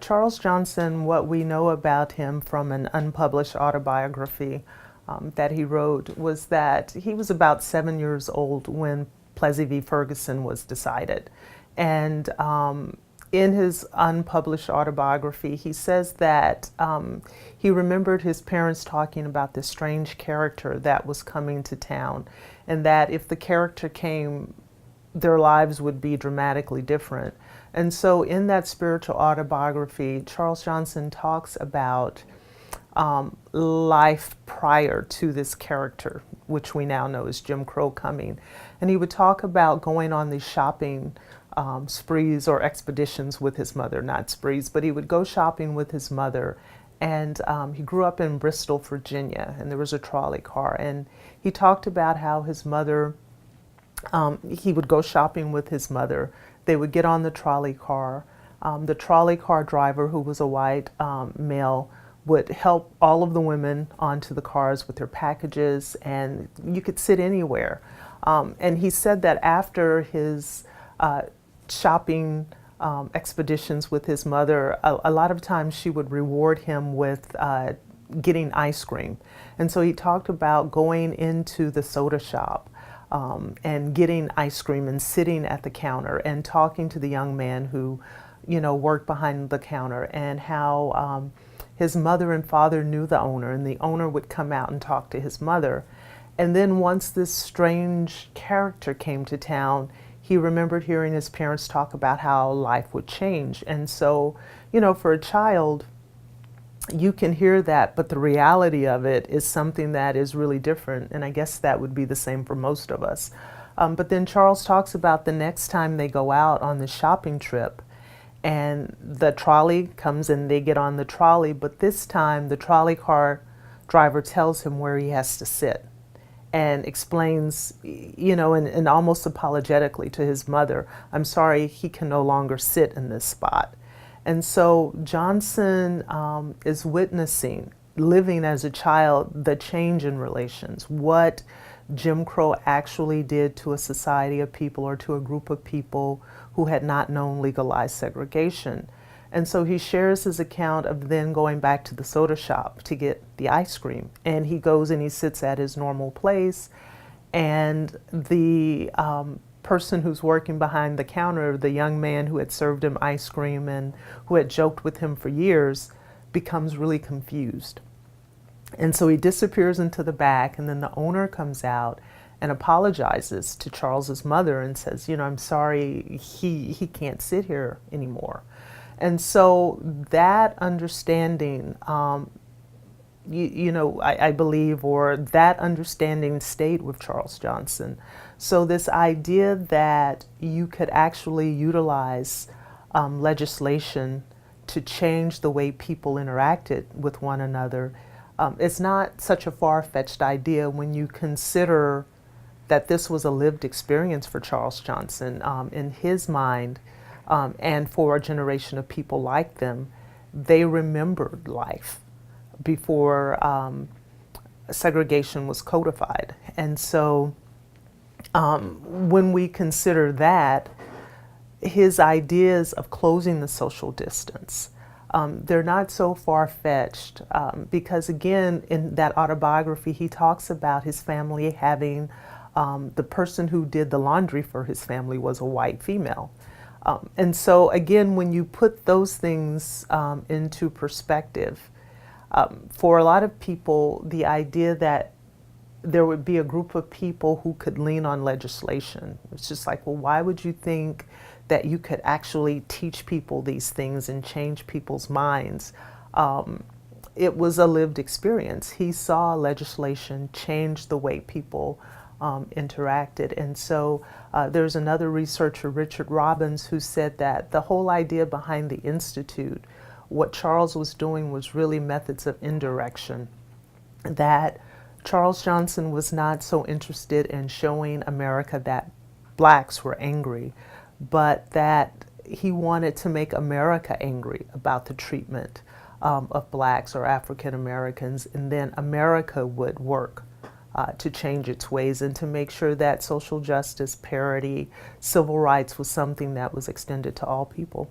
Charles Johnson, what we know about him from an unpublished autobiography that he wrote was that he was about 7 years old when Plessy v. Ferguson was decided. And in his unpublished autobiography, he says that he remembered his parents talking about this strange character that was coming to town, and that if the character came, their lives would be dramatically different. And so in that spiritual autobiography, Charles Johnson talks about life prior to this character, which we now know is Jim Crow coming. And he would talk about going on these shopping sprees or expeditions with his mother, not sprees, but he would go shopping with his mother. And he grew up in Bristol, Virginia, and there was a trolley car. And he talked about how his mother, he would go shopping with his mother. They would get on the trolley car. The trolley car driver, who was a white male, would help all of the women onto the cars with their packages, and you could sit anywhere. And he said that after his shopping expeditions with his mother, a lot of times she would reward him with getting ice cream. And so he talked about going into the soda shop and getting ice cream and sitting at the counter and talking to the young man who, worked behind the counter, and how his mother and father knew the owner, and the owner would come out and talk to his mother. And then once this strange character came to town, he remembered hearing his parents talk about how life would change. And so, for a child, you can hear that, but the reality of it is something that is really different. And I guess that would be the same for most of us. But then Charles talks about the next time they go out on the shopping trip, and the trolley comes and they get on the trolley, but this time the trolley car driver tells him where he has to sit and explains, and almost apologetically to his mother, I'm sorry, he can no longer sit in this spot. And so Johnson is witnessing, living as a child, the change in relations, what Jim Crow actually did to a society of people or to a group of people who had not known legalized segregation. And so he shares his account of then going back to the soda shop to get the ice cream. And he goes and he sits at his normal place, and the person who's working behind the counter, the young man who had served him ice cream and who had joked with him for years, becomes really confused. And so he disappears into the back, and then the owner comes out and apologizes to Charles's mother and says, I'm sorry, he can't sit here anymore. And so that understanding, I believe, or that understanding stayed with Charles Johnson. So this idea that you could actually utilize legislation to change the way people interacted with one another, it's not such a far-fetched idea when you consider that this was a lived experience for Charles Johnson. In his mind, and for a generation of people like them, they remembered life before segregation was codified. And so when we consider that, his ideas of closing the social distance, they're not so far-fetched because, again, in that autobiography, he talks about his family having, the person who did the laundry for his family was a white female. And so, again, when you put those things into perspective, for a lot of people, the idea that there would be a group of people who could lean on legislation, it's just like, well, why would you think that you could actually teach people these things and change people's minds? It was a lived experience. He saw legislation change the way people interacted. And so there's another researcher, Richard Robbins, who said that the whole idea behind the Institute, what Charles was doing was really methods of indirection, that Charles Johnson was not so interested in showing America that blacks were angry, but that he wanted to make America angry about the treatment of blacks or African Americans, and then America would work to change its ways and to make sure that social justice, parity, civil rights was something that was extended to all people.